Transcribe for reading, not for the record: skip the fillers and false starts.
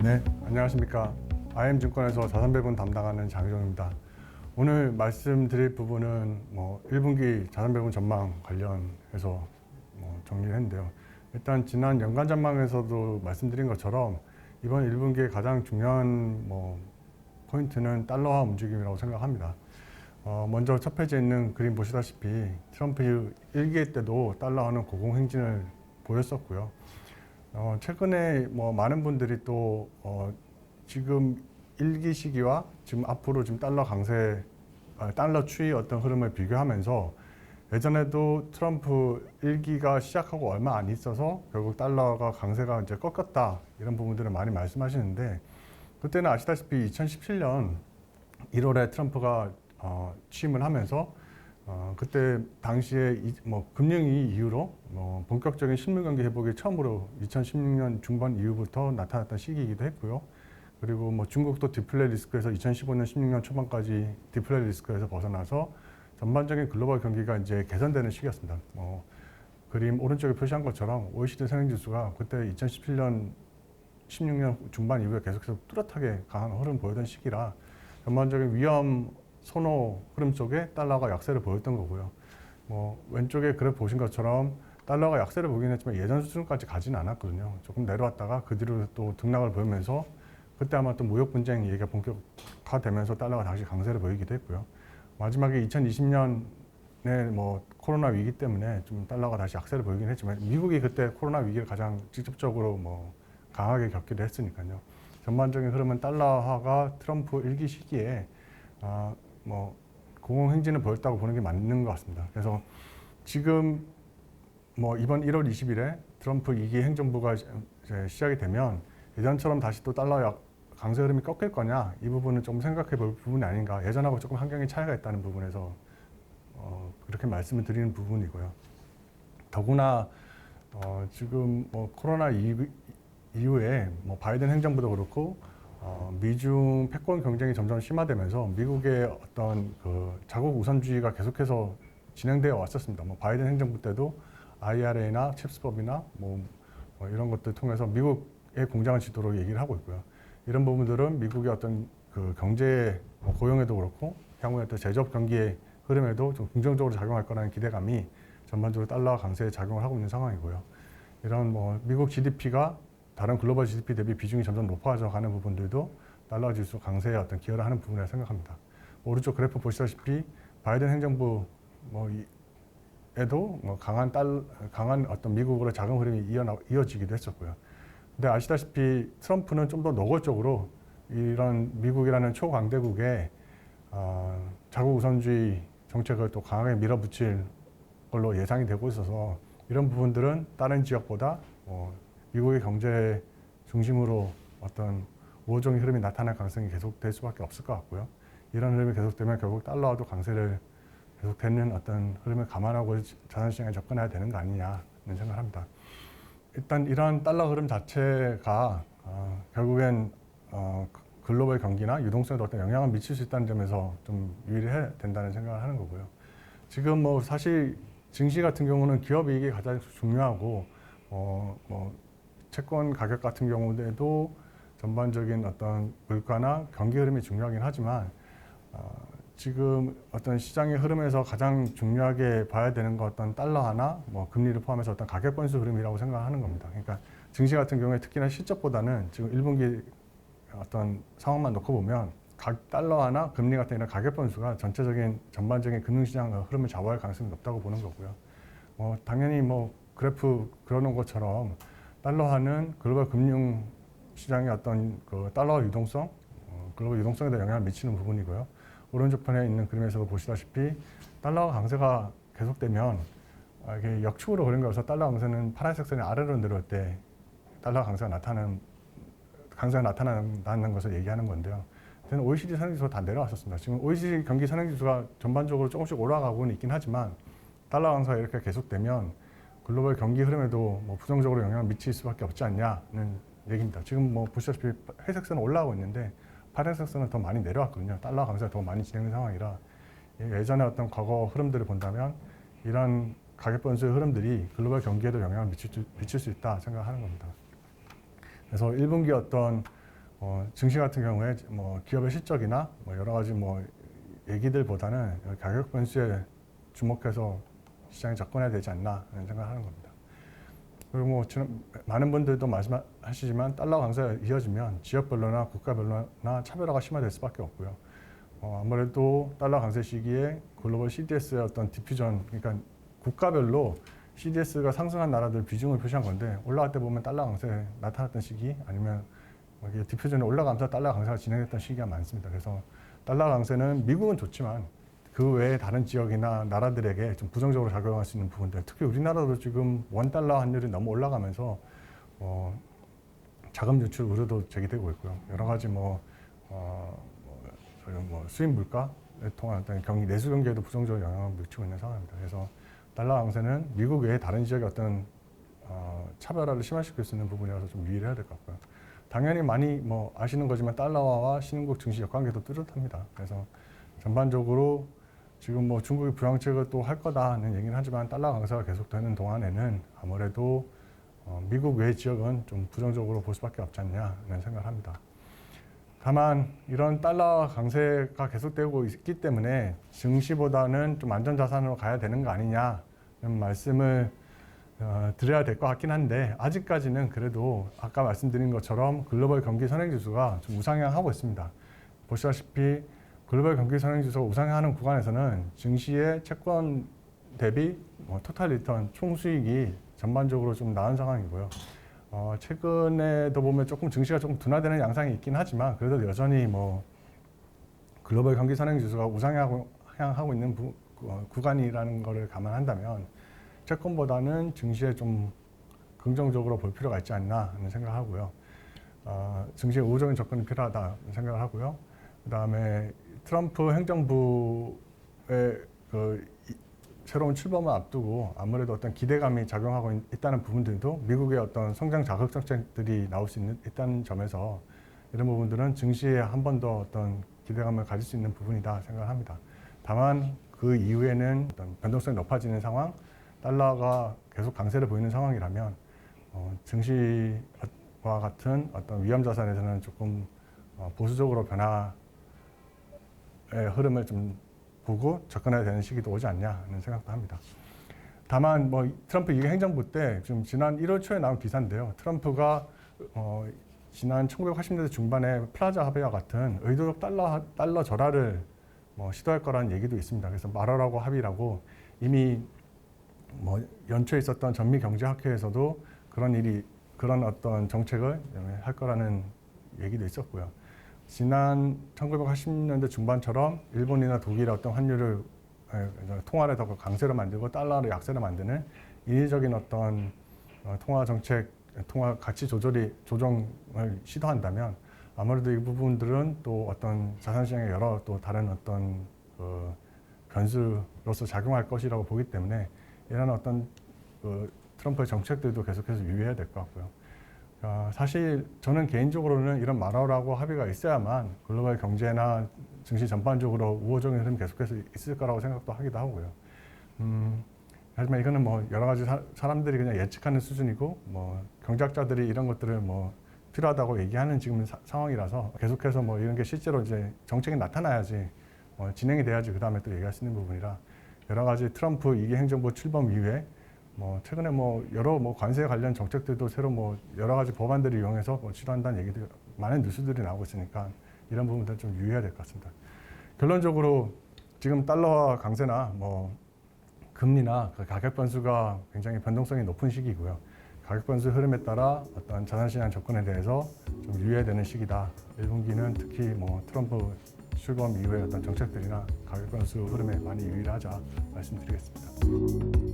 네, 안녕하십니까. IM증권에서 자산배분 담당하는 장희종입니다. 오늘 말씀드릴 부분은 1분기 자산배분 전망 관련해서 정리를 했는데요. 일단 지난 연간 전망에서도 말씀드린 것처럼 이번 1분기의 가장 중요한 포인트는 달러화 움직임이라고 생각합니다. 먼저 첫 페이지에 있는 그림 보시다시피 트럼프 1기 때도 달러화는 고공행진을 보였었고요. 최근에 많은 분들이 또 지금 1기 시기와 지금 앞으로 지금 달러 강세, 달러 추이 어떤 흐름을 비교하면서 예전에도 트럼프 1기가 시작하고 얼마 안 있어서 결국 달러가 강세가 이제 꺾였다 이런 부분들을 많이 말씀하시는데, 그때는 아시다시피 2017년 1월에 트럼프가 취임을 하면서 그때 당시에 금융위 이후로 본격적인 실물 경기 회복이 처음으로 2016년 중반 이후부터 나타났던 시기이기도 했고요. 그리고 중국도 디플레 리스크에서 2015년 16년 초반까지 디플레 리스크에서 벗어나서 전반적인 글로벌 경기가 이제 개선되는 시기였습니다. 그림 오른쪽에 표시한 것처럼 OECD 선행지수가 그때 2017년 16년 중반 이후에 계속해서 뚜렷하게 강한 흐름 보이던 시기라 전반적인 위험 선호 흐름 속에 달러가 약세를 보였던 거고요. 왼쪽에 그래프 보신 것처럼 달러가 약세를 보긴 했지만 예전 수준까지 가지는 않았거든요. 조금 내려왔다가 그 뒤로 또 등락을 보이면서 그때 아마 또 무역 분쟁 얘기가 본격화되면서 달러가 다시 강세를 보이기도 했고요. 마지막에 2020년에 코로나 위기 때문에 좀 달러가 다시 약세를 보이긴 했지만 미국이 그때 코로나 위기를 가장 직접적으로 강하게 겪기도 했으니까요. 전반적인 흐름은 달러화가 트럼프 1기 시기에 공공행진을 보였다고 보는 게 맞는 것 같습니다. 그래서 지금 이번 1월 20일에 트럼프 2기 행정부가 이제 시작이 되면 예전처럼 다시 또 달러 강세 흐름이 꺾일 거냐, 이 부분은 좀 생각해 볼 부분이 아닌가. 예전하고 조금 환경의 차이가 있다는 부분에서 그렇게 말씀을 드리는 부분이고요. 더구나 지금 코로나 이후에 바이든 행정부도 그렇고 미중 패권 경쟁이 점점 심화되면서 미국의 어떤 그 자국 우선주의가 계속해서 진행되어 왔었습니다. 바이든 행정부 때도 IRA나 칩스법이나 이런 것들 통해서 미국의 공장을 짓도록 얘기를 하고 있고요. 이런 부분들은 미국의 어떤 그 경제 고용에도 그렇고 향후에 또 제조업 경기의 흐름에도 좀 긍정적으로 작용할 거라는 기대감이 전반적으로 달러 강세에 작용을 하고 있는 상황이고요. 이런 미국 GDP가 다른 글로벌 GDP 대비 비중이 점점 높아져 가는 부분들도 달러 지수 강세에 어떤 기여를 하는 부분이라고 생각합니다. 오른쪽 그래프 보시다시피 바이든 행정부 에도 강한 어떤 미국으로 자금 흐름이 이어지기도 했었고요. 근데 아시다시피 트럼프는 좀 더 노골적으로 이런 미국이라는 초강대국의 자국 우선주의 정책을 또 강하게 밀어붙일 걸로 예상이 되고 있어서 이런 부분들은 다른 지역보다 미국의 경제 중심으로 어떤 우호적인 흐름이 나타날 가능성이 계속될 수밖에 없을 것 같고요. 이런 흐름이 계속되면 결국 달러와도 강세를 계속되는 어떤 흐름을 감안하고 자산시장에 접근해야 되는 거 아니냐는 생각을 합니다. 일단 이러한 달러 흐름 자체가 결국엔 글로벌 경기나 유동성에도 어떤 영향을 미칠 수 있다는 점에서 좀 유의해야 된다는 생각을 하는 거고요. 지금 사실 증시 같은 경우는 기업 이익이 가장 중요하고 채권 가격 같은 경우에도 전반적인 어떤 물가나 경기 흐름이 중요하긴 하지만 지금 어떤 시장의 흐름에서 가장 중요하게 봐야 되는 것 어떤 달러화나 금리를 포함해서 어떤 가격 변수 흐름이라고 생각하는 겁니다. 그러니까 증시 같은 경우에 특히나 실적보다는 지금 1분기 어떤 상황만 놓고 보면 달러화나 금리 같은 이런 가격 변수가 전체적인 전반적인 금융시장 흐름을 좌우할 가능성이 높다고 보는 거고요. 당연히 그래프 그려놓은 것처럼 달러화는 글로벌 금융 시장의 어떤 그 달러 유동성, 글로벌 유동성에도 영향을 미치는 부분이고요. 오른쪽 편에 있는 그림에서도 보시다시피 달러 강세가 계속되면 이게 역축으로 그린 거여서 달러 강세는 파란색 선이 아래로 내려올 때 달러 강세가 나타난다는 것을 얘기하는 건데요. 그때는 OECD 선행지수가 다 내려왔었습니다. 지금 OECD 경기 선행지수가 전반적으로 조금씩 올라가고는 있긴 하지만 달러 강세가 이렇게 계속되면 글로벌 경기 흐름에도 부정적으로 영향을 미칠 수밖에 없지 않냐는 얘기입니다. 지금 보시다시피 회색 선은 올라가고 있는데 파란색 선은 더 많이 내려왔거든요. 달러 강세가 더 많이 진행된 상황이라 예전에 어떤 과거 흐름들을 본다면 이런 가격 변수의 흐름들이 글로벌 경기에도 영향을 미칠 수 있다 생각하는 겁니다. 그래서 1분기 어떤 증시 같은 경우에 뭐 기업의 실적이나 뭐 여러 가지 뭐 얘기들보다는 가격 변수에 주목해서 시장에 접근해야 되지 않나 하는 생각을 하는 겁니다. 그리고 뭐 많은 분들도 말씀하시지만 달러 강세가 이어지면 지역별로나 국가별로나 차별화가 심화될 수밖에 없고요. 아무래도 달러 강세 시기에 글로벌 CDS의 어떤 디퓨전, 그러니까 국가별로 CDS가 상승한 나라들 비중을 표시한 건데 올라갈 때 보면 달러 강세 나타났던 시기 아니면 이게 디퓨전이 올라가면서 달러 강세가 진행됐던 시기가 많습니다. 그래서 달러 강세는 미국은 좋지만 그 외에 다른 지역이나 나라들에게 좀 부정적으로 작용할 수 있는 부분들, 특히 우리나라도 지금 원달러 환율이 너무 올라가면서 자금 유출 우려도 제기되고 있고요. 여러 가지 수입 물가에 통한 어떤 내수 경기에도 부정적으로 영향을 미치고 있는 상황입니다. 그래서 달러 강세는 미국 외에 다른 지역의 어떤 차별화를 심화시킬 수 있는 부분이라서 좀 유의를 해야 될 것 같고요. 당연히 많이 아시는 거지만 달러화와 신흥국 증시 역관계도 뚜렷합니다. 그래서 전반적으로 지금 중국이 부양책을 또 할 거다는 얘기는 하지만 달러 강세가 계속되는 동안에는 아무래도 미국 외 지역은 좀 부정적으로 볼 수밖에 없지 않냐는 생각을 합니다. 다만 이런 달러 강세가 계속되고 있기 때문에 증시보다는 좀 안전자산으로 가야 되는 거 아니냐는 말씀을 드려야 될 것 같긴 한데 아직까지는 그래도 아까 말씀드린 것처럼 글로벌 경기 선행지수가 좀 우상향하고 있습니다. 보시다시피 글로벌 경기 선행지수가 우상향하는 구간에서는 증시의 채권 대비 토탈 리턴 총수익이 전반적으로 좀 나은 상황이고요. 최근에도 보면 조금 증시가 조금 둔화되는 양상이 있긴 하지만 그래도 여전히 글로벌 경기 선행지수가 우상향하고 있는 구간이라는 것을 감안한다면 채권보다는 증시에 좀 긍정적으로 볼 필요가 있지 않나 하는 생각을 하고요. 증시에 우호적인 접근이 필요하다 생각을 하고요. 그 다음에 트럼프 행정부의 새로운 출범을 앞두고 아무래도 어떤 기대감이 작용하고 있다는 부분들도 미국의 어떤 성장 자극 정책들이 나올 수 있다는 점에서 이런 부분들은 증시에 한 번 더 어떤 기대감을 가질 수 있는 부분이다 생각을 합니다. 다만 그 이후에는 어떤 변동성이 높아지는 상황, 달러가 계속 강세를 보이는 상황이라면 증시와 같은 어떤 위험 자산에서는 조금 보수적으로 변화의 흐름을 좀 보고 접근해야 되는 시기도 오지 않냐는 생각도 합니다. 다만 트럼프 2기 행정부 때 지금 지난 1월 초에 나온 기사인데요. 트럼프가 지난 1980년대 중반에 플라자 합의와 같은 의도적 달러 절하를 시도할 거라는 얘기도 있습니다. 그래서 마라라고 합의라고 이미 연초에 있었던 전미 경제학회에서도 그런 어떤 정책을 할 거라는 얘기도 있었고요. 지난 1980년대 중반처럼 일본이나 독일의 어떤 환율을 통화를 더 강세로 만들고 달러를 약세로 만드는 인위적인 어떤 통화 정책, 통화 가치 조정을 시도한다면 아무래도 이 부분들은 또 어떤 자산시장의 여러 또 다른 어떤 변수로서 작용할 것이라고 보기 때문에 이런 어떤 트럼프의 정책들도 계속해서 유의해야 될 것 같고요. 사실 저는 개인적으로는 이런 마라오라고 합의가 있어야만 글로벌 경제나 증시 전반적으로 우호적인 흐름이 계속해서 있을 거라고 생각도 하기도 하고요. 하지만 이거는 여러 가지 사람들이 그냥 예측하는 수준이고 경제학자들이 이런 것들을 필요하다고 얘기하는 지금 상황이라서 계속해서 이런 게 실제로 이제 정책이 나타나야지 진행이 돼야지 그 다음에 또 얘기할 수 있는 부분이라 여러 가지 트럼프 2기 행정부 출범 이후에 최근에 여러 관세 관련 정책들도 새로 여러 가지 법안들을 이용해서 시도한다는 얘기들 많은 뉴스들이 나오고 있으니까 이런 부분들 좀 유의해야 될 것 같습니다. 결론적으로 지금 달러와 강세나 금리나 그 가격 변수가 굉장히 변동성이 높은 시기고요. 가격 변수 흐름에 따라 어떤 자산시장 접근에 대해서 좀 유의해야 되는 시기다. 1분기는 특히 트럼프 출범 이후의 어떤 정책들이나 가격 변수 흐름에 많이 유의를 하자 말씀드리겠습니다.